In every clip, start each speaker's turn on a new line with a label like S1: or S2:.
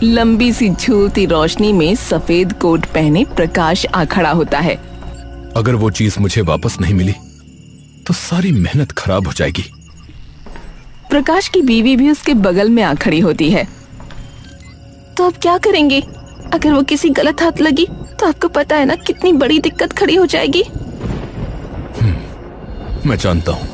S1: लंबी सी झूलती रोशनी में सफेद कोट पहने प्रकाश आ खड़ा होता है।
S2: अगर वो चीज मुझे वापस नहीं मिली तो सारी मेहनत खराब हो जाएगी।
S1: प्रकाश की बीवी भी उसके बगल में आ खड़ी होती है। तो अब क्या करेंगे? अगर वो किसी गलत हाथ लगी तो आपको पता है ना कितनी बड़ी दिक्कत खड़ी हो जाएगी।
S2: मैं जानता हूँ।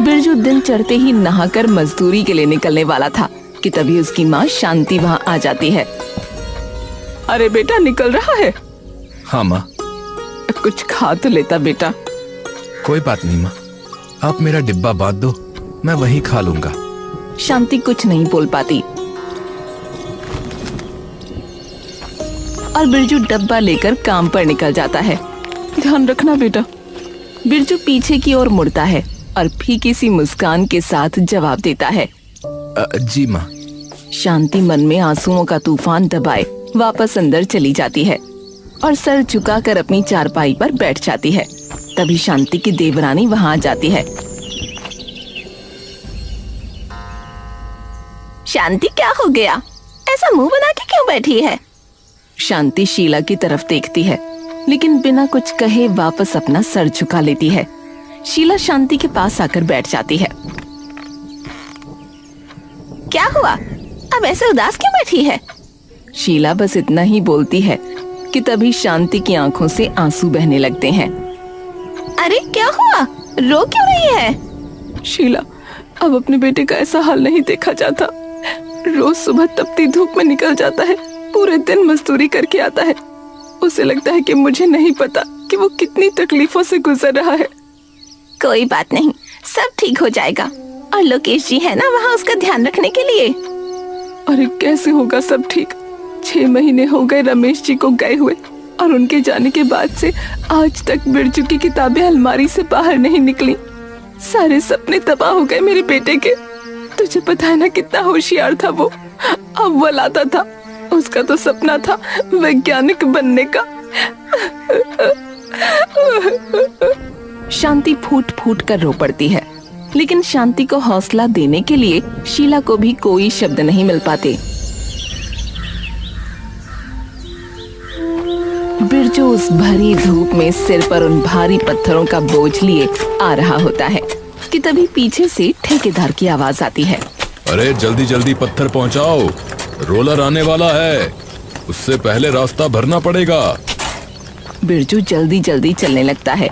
S1: बिरजू दिन चढ़ते ही नहाकर मजदूरी के लिए निकलने वाला था कि तभी उसकी माँ शांति वहाँ आ जाती है। अरे बेटा, निकल रहा है?
S2: हाँ माँ।
S1: कुछ खा तो लेता बेटा।
S2: कोई बात नहीं माँ, आप मेरा डिब्बा बांध दो, मैं वहीं खा लूंगा।
S1: शांति कुछ नहीं बोल पाती और बिरजू डब्बा लेकर काम पर निकल जाता है। ध्यान रखना बेटा। बिरजू पीछे की ओर मुड़ता है और फीकी सी मुस्कान के साथ जवाब देता है,
S2: जी माँ।
S1: शांति मन में आंसुओं का तूफान दबाए वापस अंदर चली जाती है और सर झुकाकर अपनी चारपाई पर बैठ जाती है। तभी शांति की देवरानी वहाँ आ जाती है। शांति, क्या हो गया? ऐसा मुंह बना के क्यों बैठी है? शांति शीला की तरफ देखती है लेकिन बिना कुछ कहे वापस अपना सर झुका लेती है। शीला शांति के पास आकर बैठ जाती है। क्या हुआ? अब ऐसे उदास क्यों बैठी है? शीला बस इतना ही बोलती है कि तभी शांति की आंखों से आंसू बहने लगते हैं। अरे क्या हुआ? रो क्यों रही है? शीला, अब अपने बेटे का ऐसा हाल नहीं देखा जाता। रोज सुबह तपती धूप में निकल जाता है, पूरे दिन मजदूरी करके आता है। उसे लगता है कि मुझे नहीं पता कि वो कितनी तकलीफों से गुजर रहा है। कोई बात नहीं, सब ठीक हो जाएगा। और लोकेश जी है ना वहाँ उसका ध्यान रखने के लिए। अरे कैसे होगा सब ठीक? 6 महीने हो गए रमेश जी को गए हुए और उनके जाने के बाद से आज तक बिरजू की किताबें अलमारी से बाहर नहीं निकली। सारे सपने तबाह हो गए मेरे बेटे के। तुझे पता है ना कितना होशियार था वो, अव्वल आता था। उसका तो सपना था वैज्ञानिक बनने का। शांति फूट फूट कर रो पड़ती है लेकिन शांति को हौसला देने के लिए शीला को भी कोई शब्द नहीं मिल पाते। बिरजू उस भरी धूप में सिर पर उन भारी पत्थरों का बोझ लिए आ रहा होता है कि तभी पीछे से ठेकेदार की आवाज आती है।
S2: अरे जल्दी जल्दी पत्थर पहुंचाओ, रोलर आने वाला है, उससे पहले रास्ता भरना पड़ेगा।
S1: बिरजू जल्दी जल्दी चलने लगता है